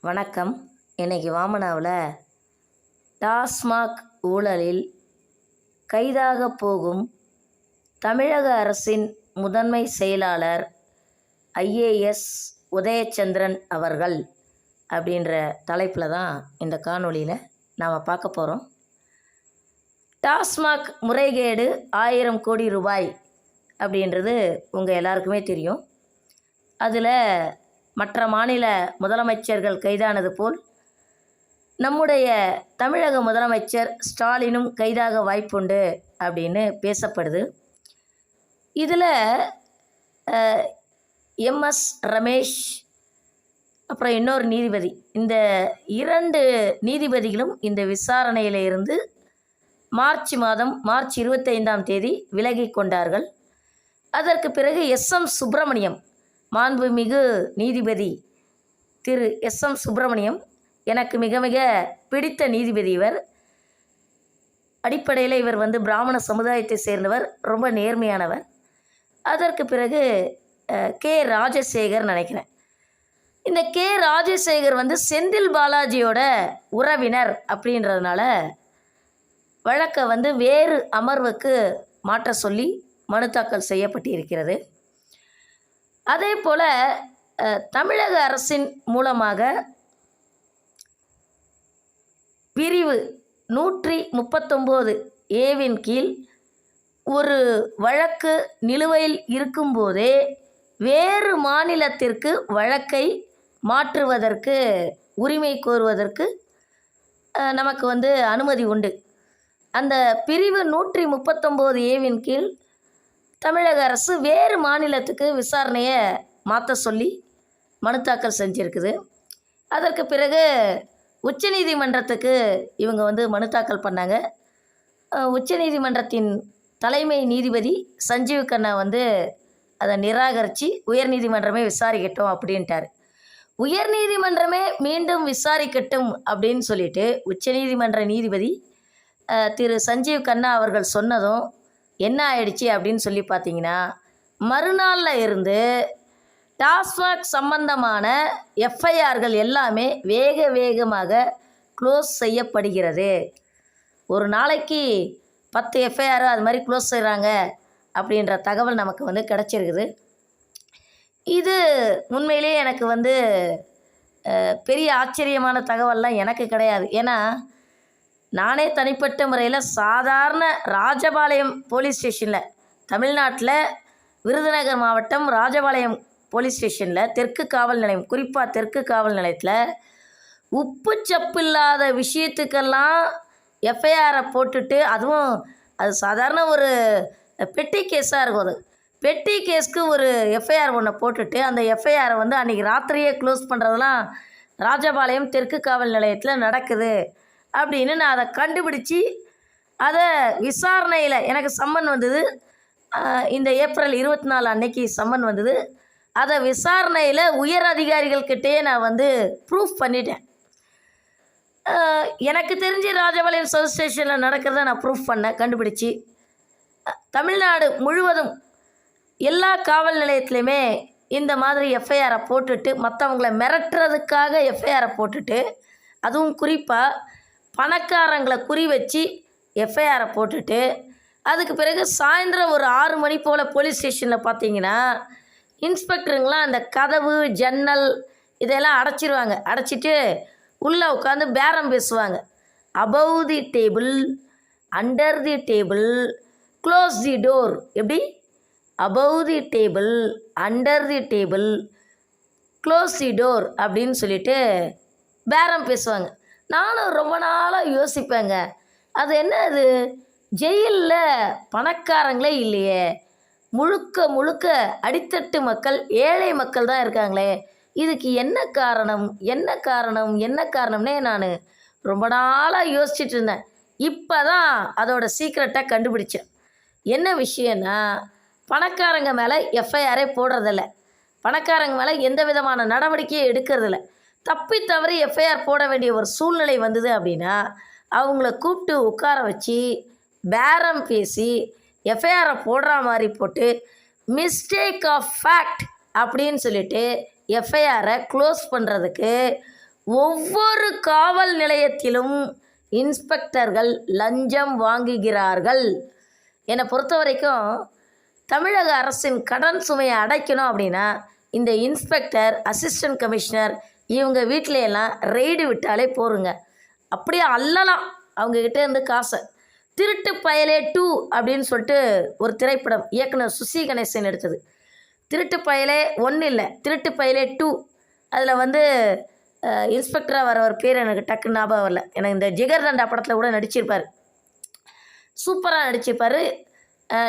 வணக்கம். இன்னைக்கு வாமனாவில் டாஸ்மாக் ஊழலில் கைதாக போகும் தமிழக அரசின் முதன்மை செயலாளர் ஐஏஎஸ் உதயச்சந்திரன் அவர்கள் அப்படின்ற தலைப்பில் தான் இந்த காணொளியில் நாம் பார்க்க போகிறோம். டாஸ்மாக் முறைகேடு 1000 கோடி ரூபாய் அப்படின்றது உங்கள் எல்லாருக்குமே தெரியும். அதில் மற்ற மாநில முதலமைச்சர்கள் கைதானது போல் நம்முடைய தமிழக முதலமைச்சர் ஸ்டாலினும் கைதாக வாய்ப்புண்டு அப்படின்னு பேசப்படுது. இதில் எம்எஸ் ரமேஷ் அப்புறம் இன்னொரு நீதிபதி, இந்த 2 நீதிபதிகளும் இந்த விசாரணையில் இருந்து மார்ச் 25ஆம் தேதி விலகி கொண்டார்கள். அதற்கு பிறகு எஸ்எம் சுப்பிரமணியம், மாண்புமிகு நீதிபதி திரு எஸ்எம் சுப்பிரமணியம், எனக்கு மிக மிக பிடித்த நீதிபதி. இவர் அடிப்படையில் இவர் பிராமண சமுதாயத்தை சேர்ந்தவர், ரொம்ப நேர்மையானவர். அதற்கு பிறகு கே ராஜசேகர் நினைக்கிறேன். இந்த கே ராஜசேகர் செந்தில் பாலாஜியோட உறவினர் அப்படின்றதுனால வழக்கை வேறு அமர்வுக்கு மாற்ற சொல்லி மனு தாக்கல் செய்யப்பட்டிருக்கிறது. அதே போல் தமிழக அரசின் மூலமாக பிரிவு 139A கீழ் ஒரு வழக்கு நிலுவையில் இருக்கும்போதே வேறு மாநிலத்திற்கு வழக்கை மாற்றுவதற்கு உரிமை கோருவதற்கு நமக்கு அனுமதி உண்டு. அந்த பிரிவு 139A கீழ் தமிழக அரசு வேறு மாநிலத்துக்கு விசாரணையை மாற்ற சொல்லி மனு தாக்கல் செஞ்சுருக்குது. அதற்கு பிறகு உச்சநீதிமன்றத்துக்கு இவங்க மனு தாக்கல் பண்ணாங்க. உச்சநீதிமன்றத்தின் தலைமை நீதிபதி சஞ்சீவ் கண்ணா அதை நிராகரித்து உயர்நீதிமன்றமே விசாரிக்கட்டும் அப்படின்ட்டார். உயர்நீதிமன்றமே மீண்டும் விசாரிக்கட்டும் அப்படின்னு சொல்லிட்டு உச்சநீதிமன்ற நீதிபதி திரு சஞ்சீவ் கண்ணா அவர்கள் சொன்னதும் என்ன ஆயிடுச்சு அப்படின்னு சொல்லி பார்த்தீங்கன்னா, மறுநாளில் இருந்து டாஸ்மாக் சம்பந்தமான எஃப்ஐஆர்கள் எல்லாமே வேகமாக க்ளோஸ் செய்யப்படுகிறது. ஒரு நாளைக்கு 10 எஃப்ஐஆர் அது மாதிரி க்ளோஸ் செய்கிறாங்க அப்படின்ற தகவல் நமக்கு கிடச்சிருக்குது. இது உண்மையிலேயே எனக்கு பெரிய ஆச்சரியமான தகவல்லாம் எனக்கு கிடையாது. ஏன்னா நானே தனிப்பட்ட முறையில் சாதாரண ராஜபாளையம் போலீஸ் ஸ்டேஷனில், தமிழ்நாட்டில் விருதுநகர் மாவட்டம் ராஜபாளையம் போலீஸ் ஸ்டேஷனில் தெற்கு காவல் நிலையம், குறிப்பாக தெற்கு காவல் நிலையத்தில் உப்பு சப்பு இல்லாத விஷயத்துக்கெல்லாம் எஃப்ஐஆரை போட்டுட்டு, அதுவும் அது சாதாரண ஒரு பெட்டி கேஸாக இருக்கும். அது பெட்டி கேஸ்க்கு ஒரு எஃப்ஐஆர் ஒன்று போட்டுட்டு அந்த எஃப்ஐஆரை அன்றைக்கி ராத்திரியே க்ளோஸ் பண்ணுறதெல்லாம் ராஜபாளையம் தெற்கு காவல் நிலையத்தில் நடக்குது அப்படின்னு நான் அதை கண்டுபிடிச்சி அதை விசாரணையில் எனக்கு சம்மன் வந்தது. இந்த ஏப்ரல் 24 அன்னைக்கு சம்மன் வந்தது. அதை விசாரணையில் உயர் அதிகாரிகள்கிட்டயே நான் ப்ரூஃப் பண்ணிட்டேன். எனக்கு தெரிஞ்சு ராஜபாளையம் சவுத் ஸ்டேஷனில் நடக்கிறத நான் ப்ரூஃப் பண்ணேன், கண்டுபிடிச்சி. தமிழ்நாடு முழுவதும் எல்லா காவல் நிலையத்துலையுமே இந்த மாதிரி எஃப்ஐஆரை போட்டுட்டு, மற்றவங்கள மிரட்டுறதுக்காக எஃப்ஐஆரை போட்டுட்டு, அதுவும் குறிப்பாக பணக்காரங்களை குறி வச்சு எஃப்ஐஆரை போட்டுட்டு, அதுக்கு பிறகு சாயந்தரம் ஒரு 6 மணி போல் போலீஸ் ஸ்டேஷனில் பார்த்தீங்கன்னா இன்ஸ்பெக்டருங்களாம் அந்த கதவு ஜன்னல் இதெல்லாம் அடைச்சிருவாங்க. அடைச்சிட்டு உள்ளே உட்காந்து பேரம் பேசுவாங்க. Above the table, under the table, close the door. எப்படி? Above the table, under the table, close the door அப்படின்னு சொல்லிட்டு பேரம் பேசுவாங்க. நானும் ரொம்ப நாளாக யோசிப்பேங்க, அது என்ன, அது ஜெயிலில் பணக்காரங்களே இல்லையே, முழுக்க அடித்தட்டு மக்கள், ஏழை மக்கள் தான் இருக்காங்களே, இதுக்கு என்ன காரணம்னே நான் ரொம்ப நாளாக யோசிச்சுட்டு இருந்தேன். இப்போ தான் அதோட சீக்ரெட்டை கண்டுபிடிச்சேன். என்ன விஷயம்னா, பணக்காரங்க மேலே எஃப்ஐஆரே போடுறதில்ல, பணக்காரங்க மேலே எந்த விதமான நடவடிக்கையும் எடுக்கிறதில்ல. தப்பி தவறி எஃப்ஐஆர் போட வேண்டிய ஒரு சூழ்நிலை வந்தது அப்படின்னா அவங்கள கூப்பிட்டு உட்கார வச்சு பேரம் பேசி எஃப்ஐஆரை போடுற மாதிரி போட்டு மிஸ்டேக் ஆஃப் ஃபேக்ட் அப்படின்னு சொல்லிட்டு எஃப்ஐஆரை க்ளோஸ் பண்ணுறதுக்கு ஒவ்வொரு காவல் நிலையத்திலும் இன்ஸ்பெக்டர்கள் லஞ்சம் வாங்குகிறார்கள். என்னை பொறுத்த வரைக்கும் தமிழக அரசின் கடன் சுமையை அடைக்கணும் அப்படின்னா இந்த இன்ஸ்பெக்டர், அசிஸ்டன்ட் கமிஷனர் இவங்க வீட்டில எல்லாம் ரெய்டு விட்டாலே போருங்க. அப்படியே அள்ளலாம் அவங்கக்கிட்ட இருந்து காசை. திருட்டு பயலே 2 அப்படின்னு சொல்லிட்டு ஒரு திரைப்படம் இயக்குனர் சுசி கணேசன் எடுத்தது. திருட்டு பயலே 1 இல்லை, திருட்டு பயலே 2. அதில் வந்து இன்ஸ்பெக்டராக வர ஒரு பேர் எனக்கு டக்குன்னு ஞாபகம் வரல. எனக்கு இந்த ஜிகர்தண்டா படத்தில் கூட நடிச்சிருப்பார், சூப்பராக நடிச்சிருப்பார்.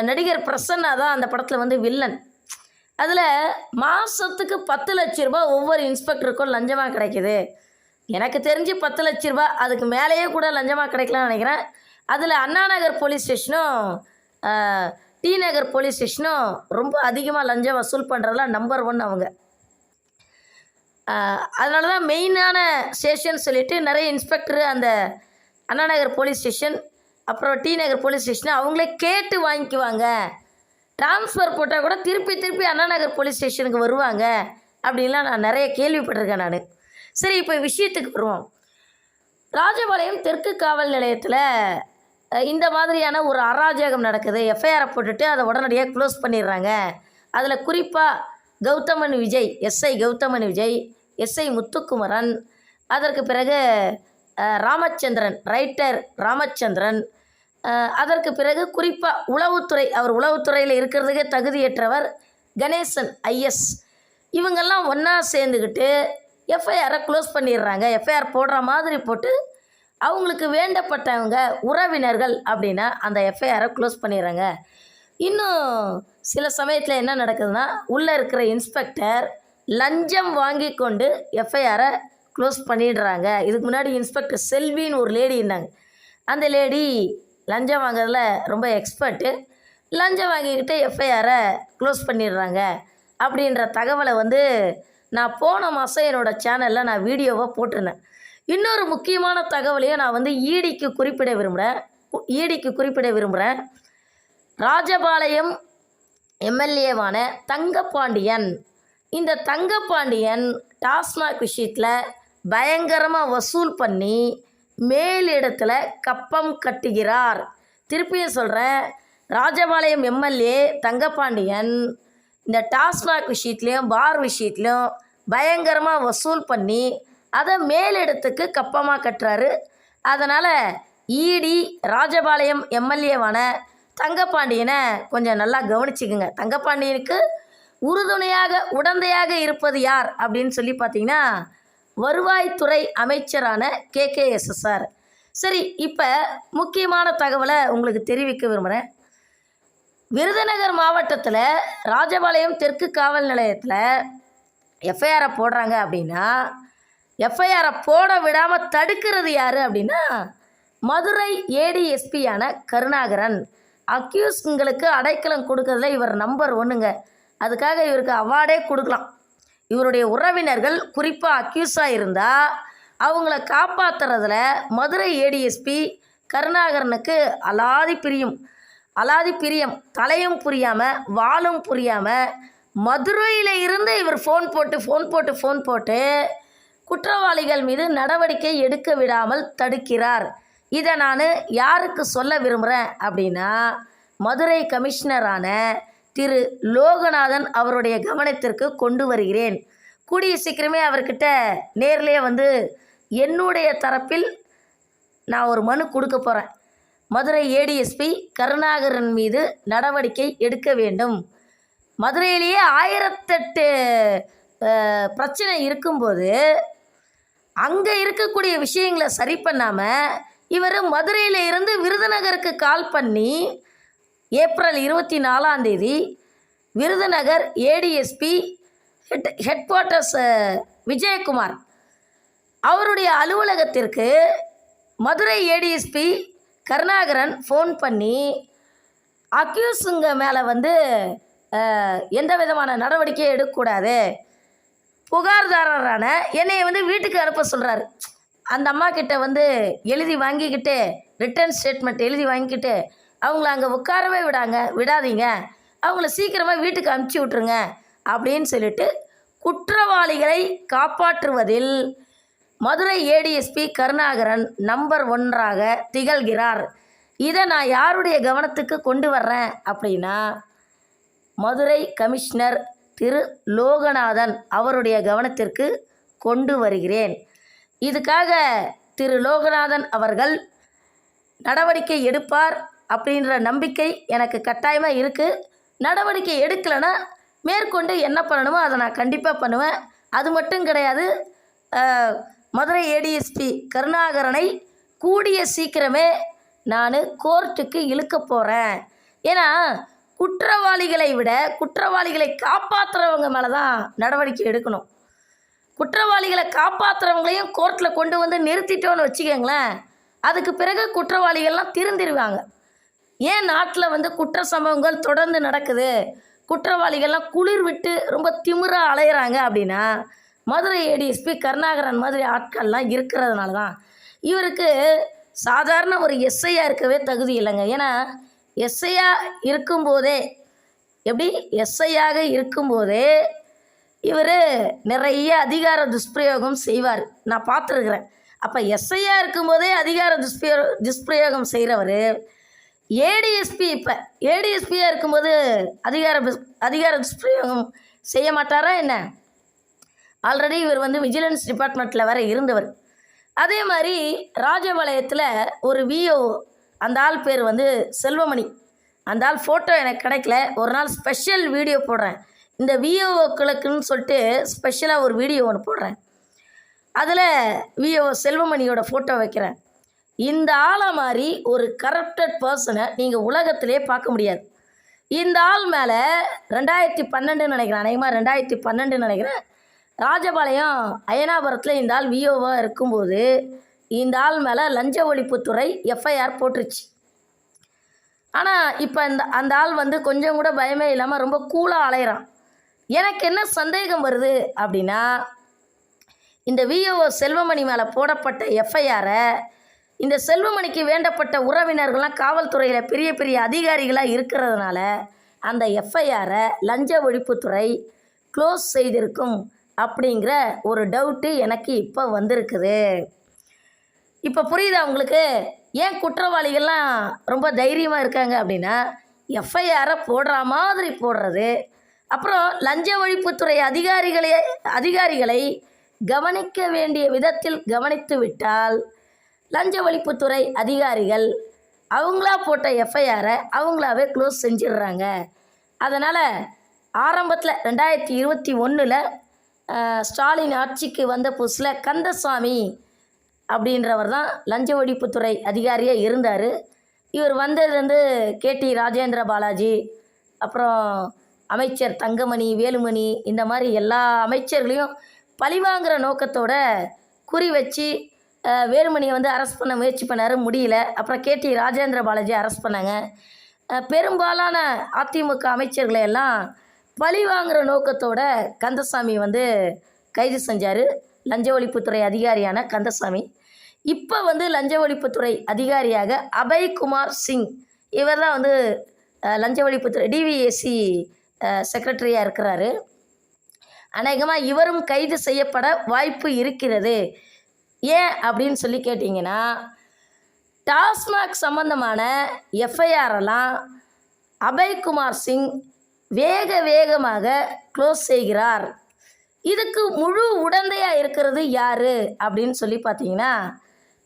நடிகர் பிரசன்னா தான் அந்த படத்தில் வந்து வில்லன். அதில் மாதத்துக்கு 10 லட்ச ரூபா ஒவ்வொரு இன்ஸ்பெக்டருக்கும் லஞ்சமாக கிடைக்கிது. எனக்கு தெரிஞ்சு 10 லட்ச ரூபா அதுக்கு மேலேயே கூட லஞ்சமாக கிடைக்கலாம்னு நினைக்கிறேன். அதில் அண்ணா நகர் போலீஸ் ஸ்டேஷனும் டி நகர் போலீஸ் ஸ்டேஷனும் ரொம்ப அதிகமாக லஞ்சம் வசூல் பண்ணுறதுல நம்பர் 1 அவங்க. அதனால தான் மெயினான ஸ்டேஷன் சொல்லிவிட்டு நிறைய இன்ஸ்பெக்டரு அந்த அண்ணா நகர் போலீஸ் ஸ்டேஷன் அப்புறம் டி நகர் போலீஸ் ஸ்டேஷன் அவங்களே கேட்டு வாங்கிக்குவாங்க. ட்ரான்ஸ்ஃபர் போட்டால் கூட திருப்பி அண்ணா நகர் போலீஸ் ஸ்டேஷனுக்கு வருவாங்க அப்படின்லாம் நான் நிறைய கேள்விப்பட்டிருக்கேன் நான். சரி, இப்போ விஷயத்துக்கு வருவோம். ராஜபாளையம் தெற்கு காவல் நிலையத்தில் இந்த மாதிரியான ஒரு அராஜகம் நடக்குது. எஃப்ஐஆரை போட்டுட்டு அதை உடனடியாக க்ளோஸ் பண்ணிடுறாங்க. அதில் குறிப்பாக கௌதமன் விஜய், எஸ்ஐ கௌதமன் விஜய், எஸ்ஐ முத்துக்குமரன், அதற்கு பிறகு ராமச்சந்திரன், ரைட்டர் ராமச்சந்திரன், அதற்கு பிறகு குறிப்பாக உளவுத்துறை, அவர் உளவுத்துறையில் இருக்கிறதுக்கே தகுதியற்றவர் கணேசன் ஐஎஸ், இவங்கெல்லாம் ஒன்றா சேர்ந்துக்கிட்டு எஃப்ஐஆரை க்ளோஸ் பண்ணிடுறாங்க. எஃப்ஐஆர் போடுற மாதிரி போட்டு அவங்களுக்கு வேண்டப்பட்டவங்க உறவினர்கள் அப்படின்னா அந்த எஃப்ஐஆரை க்ளோஸ் பண்ணிடுறாங்க. இன்னும் சில சமயத்தில் என்ன நடக்குதுன்னா, உள்ளே இருக்கிற இன்ஸ்பெக்டர் லஞ்சம் வாங்கி கொண்டு எஃப்ஐஆரை க்ளோஸ் பண்ணிடுறாங்க. இதுக்கு முன்னாடி இன்ஸ்பெக்டர் செல்வின்னு ஒரு லேடி இருந்தாங்க. அந்த லேடி லஞ்சம் வாங்குறதுல ரொம்ப எக்ஸ்பர்ட்டு. லஞ்சம் வாங்கிக்கிட்டு எஃப்ஐஆரை க்ளோஸ் பண்ணிடுறாங்க அப்படின்ற தகவலை வந்து நான் போன மாதம் என்னோடய சேனலில் நான் வீடியோவாக போட்டிருந்தேன். இன்னொரு முக்கியமான தகவலையும் நான் வந்து ஈடிக்கு குறிப்பிட விரும்புகிறேன். ராஜபாளையம் எம்எல்ஏவான தங்கப்பாண்டியன், இந்த தங்கப்பாண்டியன் டாஸ்மாக் விஷயத்தில் பயங்கரமாக வசூல் பண்ணி மேலிடத்தில் கப்பம் கட்டுகிறார். திருப்பியும் சொல்கிறேன், ராஜபாளையம் எம்எல்ஏ தங்கப்பாண்டியன் இந்த டாஸ்மாக் விஷயத்துலையும் பார் விஷயத்துலையும் பயங்கரமாக வசூல் பண்ணி அதை மேலிடத்துக்கு கப்பமாக கட்டுறாரு. அதனால் ஈடி ராஜபாளையம் எம்எல்ஏவான தங்கப்பாண்டியனை கொஞ்சம் நல்லா கவனிச்சுக்குங்க. தங்கப்பாண்டியனுக்கு உறுதுணையாக உடந்தையாக இருப்பது யார் அப்படின்னு சொல்லி பார்த்தீங்கன்னா வருவாய்த்துறை அமைச்சரான KKSSR. சரி, இப்போ முக்கியமான தகவலை உங்களுக்கு தெரிவிக்க விரும்புகிறேன். விருதுநகர் மாவட்டத்தில் ராஜபாளையம் தெற்கு காவல் நிலையத்தில் எஃப்ஐஆரை போடுறாங்க அப்படின்னா எஃப்ஐஆரை போட விடாமல் தடுக்கிறது யார் அப்படின்னா மதுரை ஏடிஎஸ்பியான கருணாகரன். அக்யூஸ்ங்களுக்கு அடைக்கலம் கொடுக்கறதுல இவர் நம்பர் 1ங்க. அதுக்காக இவருக்கு அவார்டே கொடுக்கலாம். இவருடைய உறவினர்கள் குறிப்பாக அக்யூஸாக இருந்தால் அவங்கள காப்பாற்றுறதுல மதுரை ஏடிஎஸ்பி கருணாகரனுக்கு அலாதி பிரியம். தலையும் புரியாமல் வாலும் புரியாமல் மதுரையில் இருந்து இவர் ஃபோன் போட்டு குற்றவாளிகள் மீது நடவடிக்கை எடுக்க விடாமல் தடுக்கிறார். இதை நான் யாருக்கு சொல்ல விரும்புகிறேன் அப்படின்னா மதுரை கமிஷனரான திரு லோகநாதன் அவருடைய கவனத்திற்கு கொண்டு வருகிறேன். கூடிய சீக்கிரமே அவர்கிட்ட நேர்லேயே வந்து என்னுடைய தரப்பில் நான் ஒரு மனு கொடுக்க போகிறேன். மதுரை ஏடிஎஸ்பி கருணாகரன் மீது நடவடிக்கை எடுக்க வேண்டும். மதுரையிலேயே 1008 பிரச்சனை இருக்கும்போது அங்கே இருக்கக்கூடிய விஷயங்களை சரி பண்ணாமல் இவர் மதுரையில் இருந்து விருதுநகருக்கு கால் பண்ணி April 24 Virudhunagar ADSP head quarters Vijayakumar அவருடைய அலுவலகத்திற்கு மதுரை ஏடிஎஸ்பி கருணாகரன் ஃபோன் பண்ணி அக்யூஸுங்க மேலே வந்து எந்த விதமான நடவடிக்கையும் எடுக்கக்கூடாது, புகார்தாரரான என்னை வந்து வீட்டுக்கு அனுப்ப சொல்கிறாரு. அந்த அம்மா கிட்ட வந்து எழுதி வாங்கிக்கிட்டு ரிட்டர்ன் ஸ்டேட்மெண்ட் எழுதி வாங்கிக்கிட்டு அவங்கள அங்கே உட்காரவே விடாதீங்க, அவங்கள சீக்கிரமாக வீட்டுக்கு அனுப்பிச்சி விட்ருங்க அப்படின்னு சொல்லிட்டு குற்றவாளிகளை காப்பாற்றுவதில் மதுரை ஏடிஎஸ்பி கருணாகரன் நம்பர் 1ஆக திகழ்கிறார். இதை நான் யாருடைய கவனத்துக்கு கொண்டு வர்றேன் அப்படின்னா, மதுரை கமிஷனர் திரு லோகநாதன் அவருடைய கவனத்திற்கு கொண்டு வருகிறேன். இதுக்காக திரு லோகநாதன் அவர்கள் நடவடிக்கை எடுப்பார் அப்படின்ற நம்பிக்கை எனக்கு கட்டாயமாக இருக்குது. நடவடிக்கை எடுக்கலைன்னா மேற்கொண்டு என்ன பண்ணணுமோ அதை நான் கண்டிப்பாக பண்ணுவேன். அது மட்டும் கிடையாது, மதுரை ஏடிஎஸ்பி கருணாகரனை கூடிய சீக்கிரமே நான் கோர்ட்டுக்கு இழுக்க போகிறேன். ஏன்னா குற்றவாளிகளை விட குற்றவாளிகளை காப்பாற்றுறவங்க மேலே தான் நடவடிக்கை எடுக்கணும். குற்றவாளிகளை காப்பாற்றுறவங்களையும் கோர்ட்டில் கொண்டு வந்து நிறுத்திட்டோன்னு வச்சுக்கோங்களேன், அதுக்கு பிறகு குற்றவாளிகள்லாம் திருந்திடுவாங்க. ஏன் நாட்டில் வந்து குற்ற சம்பவங்கள் தொடர்ந்து நடக்குது, குற்றவாளிகள்லாம் குளிர் விட்டு ரொம்ப திமிராக அலையிறாங்க அப்படின்னா, மதுரை ஏடிஎஸ்பி கருணாகரன் மாதிரி ஆட்கள்லாம் இருக்கிறதுனால தான். இவருக்கு சாதாரண ஒரு எஸ்ஐயா இருக்கவே தகுதி இல்லைங்க. ஏன்னா எஸ்ஐயா இருக்கும்போதே, எப்படி எஸ்ஐயாக இருக்கும்போதே இவர் நிறைய அதிகார துஷ்பிரயோகம் செய்வார், நான் பார்த்துருக்குறேன். அப்போ எஸ்ஐயா இருக்கும்போதே அதிகார துஷ்பிரயோகம் செய்கிறவர் ஏடிஎஸ்பி, இப்போ ஏடிஎஸ்பியாக இருக்கும்போது அதிகார துஷ்பிரயோகம் செய்ய மாட்டாரா என்ன? ஆல்ரெடி இவர் வந்து விஜிலன்ஸ் டிபார்ட்மெண்ட்டில் வேறு இருந்தவர். அதே மாதிரி ராஜபாளையத்தில் ஒரு விஓ, அந்த ஆள் பேர் வந்து செல்வமணி. அந்த ஆள் ஃபோட்டோ எனக்கு கிடைக்கல, ஒரு நாள் ஸ்பெஷல் வீடியோ போடுறேன். இந்த விஓக்களுக்குன்னு சொல்லிட்டு ஸ்பெஷலாக ஒரு வீடியோ ஒன்று போடுறேன். அதில் விஓ செல்வமணியோட ஃபோட்டோ வைக்கிறேன். இந்த ஆளை மாதிரி ஒரு கரப்டட் பர்சனை நீங்கள் உலகத்திலே பார்க்க முடியாது. இந்த ஆள் மேலே 2012 நினைக்கிறேன், அநேகமாக 2012 நினைக்கிறேன், ராஜபாளையம் அயனாபுரத்தில் இந்த ஆள் விஓவாக இருக்கும்போது இந்த ஆள் மேலே லஞ்ச ஒழிப்புத்துறை எஃப்ஐஆர் போட்டுருச்சு. ஆனால் இப்போ அந்த ஆள் வந்து கொஞ்சம் கூட பயமே இல்லாமல் ரொம்ப கூலாக அலையிறான். எனக்கு என்ன சந்தேகம் வருது அப்படின்னா, இந்த விஓ செல்வமணி மேலே போடப்பட்ட எஃப்ஐஆரை இந்த செல்வமணிக்கு வேண்டப்பட்ட உறவினர்கள்லாம் காவல்துறையில் பெரிய பெரிய அதிகாரிகளாக இருக்கிறதுனால அந்த எஃப்ஐஆரை லஞ்ச ஒழிப்புத்துறை க்ளோஸ் செய்திருக்கும் அப்படிங்கிற ஒரு டவுட்டு எனக்கு இப்போ வந்திருக்குது. இப்போ புரியுதா உங்களுக்கு ஏன் குற்றவாளிகள்லாம் ரொம்ப தைரியமாக இருக்காங்க அப்படின்னா, எஃப்ஐஆரை போடுற மாதிரி போடுறது, அப்புறம் லஞ்ச ஒழிப்புத்துறை அதிகாரிகளை கவனிக்க வேண்டிய விதத்தில் கவனித்து விட்டால் லஞ்ச ஒழிப்புத்துறை அதிகாரிகள் அவங்களா போட்ட எஃப்ஐஆரை அவங்களாவே க்ளோஸ் செஞ்சிடுறாங்க. அதனால் ஆரம்பத்தில் 2021 ஸ்டாலின் ஆட்சிக்கு வந்த புதுசில் கந்தசாமி அப்படின்றவர் தான் லஞ்ச ஒழிப்புத்துறை அதிகாரியாக இருந்தார். இவர் வந்ததுலேருந்து கேடி ராஜேந்திர பாலாஜி, அப்புறம் அமைச்சர் தங்கமணி, வேலுமணி, இந்த மாதிரி எல்லா அமைச்சர்களையும் பழிவாங்கிற நோக்கத்தோட குறி வச்சு வேலுமணியை வந்து அரெஸ்ட் பண்ண முயற்சி பண்ணார், முடியல. அப்புறம் கேடி ராஜேந்திர பாலாஜி அரெஸ்ட் பண்ணாங்க. பெரும்பாலான அதிமுக அமைச்சர்களை எல்லாம் பழி வாங்குகிற நோக்கத்தோட கந்தசாமி வந்து கைது செஞ்சார், லஞ்ச ஒழிப்புத்துறை அதிகாரியான கந்தசாமி. இப்போ வந்து லஞ்ச ஒழிப்புத்துறை அதிகாரியாக அபய்குமார் சிங், இவர் தான் வந்து லஞ்ச ஒழிப்புத்துறை டிவிஎஸ்சி செக்ரட்டரியாக இருக்கிறாரு. அநேகமாக இவரும் கைது செய்யப்பட வாய்ப்பு இருக்கிறது. ஏன் அப்படின்னு சொல்லி கேட்டிங்கன்னா, டாஸ்மாக் சம்பந்தமான எஃப்ஐஆரெல்லாம் அபய்குமார் சிங் வேகமாக க்ளோஸ் செய்கிறார். இதுக்கு முழு உடந்தையாக இருக்கிறது யார் அப்படின்னு சொல்லி பார்த்தீங்கன்னா,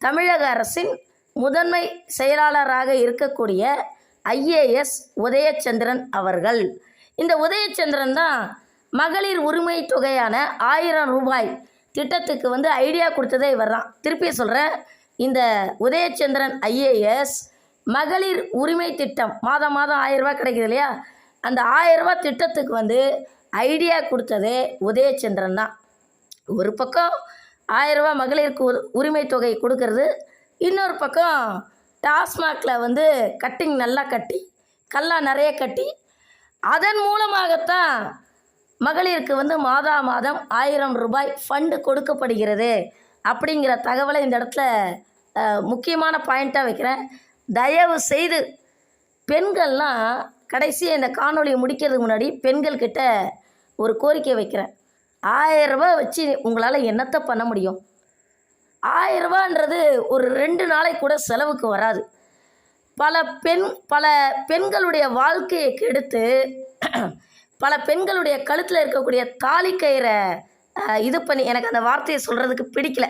தமிழக அரசின் முதன்மை செயலாளராக இருக்கக்கூடிய ஐஏஎஸ் உதயச்சந்திரன் அவர்கள். இந்த உதயச்சந்திரன் தான் மகளிர் உரிமை தொகையான 1000 ரூபாய் திட்டத்துக்கு வந்து ஐடியா கொடுத்ததே இவர் தான். திருப்பி சொல்கிறேன், இந்த உதயச்சந்திரன் ஐஏஎஸ் மகளிர் உரிமை திட்டம் மாதம் 1000 ரூபாய் கிடைக்குது இல்லையா, அந்த 1000 ரூபாய் திட்டத்துக்கு வந்து ஐடியா கொடுத்ததே உதயச்சந்திரன் தான். ஒரு பக்கம் 1000 ரூபாய் மகளிருக்கு உரிமை தொகை கொடுக்கறது, இன்னொரு பக்கம் டாஸ்மாகில் வந்து கட்டிங் நல்லா கட்டி கல்லா நிறைய கட்டி அதன் மூலமாகத்தான் மகளிருக்கு வந்து மாதம் 1000 ரூபாய் ஃபண்டு கொடுக்கப்படுகிறது அப்படிங்கிற தகவலை இந்த இடத்துல முக்கியமான பாயிண்ட்டாக வைக்கிறேன். தயவு செய்து பெண்கள்லாம் கடைசியாக இந்த காணொலியை முடிக்கிறதுக்கு முன்னாடி பெண்கள்கிட்ட ஒரு கோரிக்கை வைக்கிறேன். 1000 ரூபாய் வச்சு உங்களால் என்னத்தை பண்ண முடியும்? ரூபான்றது ஒரு 2 நாளைக்கு கூட செலவுக்கு வராது. பல பெண்களுடைய வாழ்க்கையை கெடுத்து பல பெண்களுடைய கழுத்தில் இருக்கக்கூடிய தாலி கயிறை இது பண்ணி, எனக்கு அந்த வார்த்தையை சொல்கிறதுக்கு பிடிக்கல.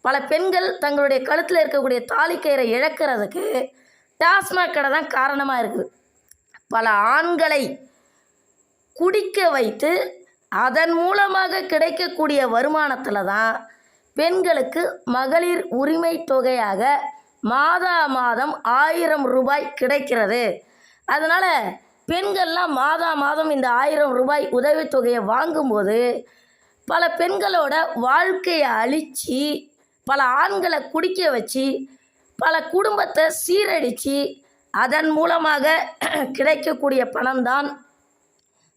பல பெண்கள் தங்களுடைய கழுத்தில் இருக்கக்கூடிய தாலி கயிறை இழக்கிறதுக்கு டாஸ்மாக் கடை தான் காரணமாக இருக்குது. பல ஆண்களை குடிக்க வைத்து அதன் மூலமாக கிடைக்கக்கூடிய வருமானத்தில் தான் பெண்களுக்கு மகளிர் உரிமை தொகையாக மாதா மாதம் 1000 ரூபாய் கிடைக்கிறது. அதனால் பெண்கள்லாம் மாதா மாதம் இந்த 1000 ரூபாய் உதவித்தொகையை வாங்கும்போது பல பெண்களோட வாழ்க்கையை அழித்து பல ஆண்களை குடிக்க வச்சு பல குடும்பத்தை சீரழித்து அதன் மூலமாக கிடைக்கக்கூடிய பணம்தான்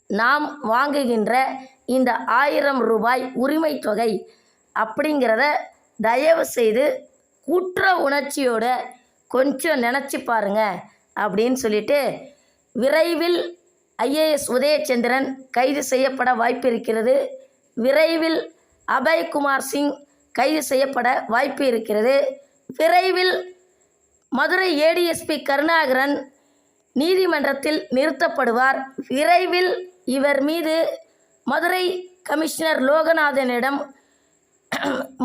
நாம் வாங்குகின்ற இந்த 1000 ரூபாய் உரிமை தொகை அப்படிங்கிறத தயவு செய்து குற்ற உணர்ச்சியோட கொஞ்சம் நினச்சி பாருங்க அப்படின்னு சொல்லிட்டு, விரைவில் ஐஏஎஸ் உதயச்சந்திரன் கைது செய்யப்பட வாய்ப்பு இருக்கிறது. விரைவில் அபய்குமார் சிங் கைது செய்யப்பட வாய்ப்பு இருக்கிறது. விரைவில் மதுரை ஏடிஎஸ்பி கருணாகரன் நீதிமன்றத்தில் நிறுத்தப்படுவார். விரைவில் இவர் மீது மதுரை கமிஷனர் லோகநாதனிடம்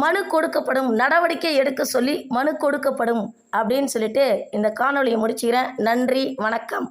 மனு கொடுக்கப்படும், நடவடிக்கை எடுக்க சொல்லி மனு கொடுக்கப்படும் அப்படின்னு சொல்லிட்டு இந்த காணொலியை முடிச்சுக்கிறேன். நன்றி, வணக்கம்.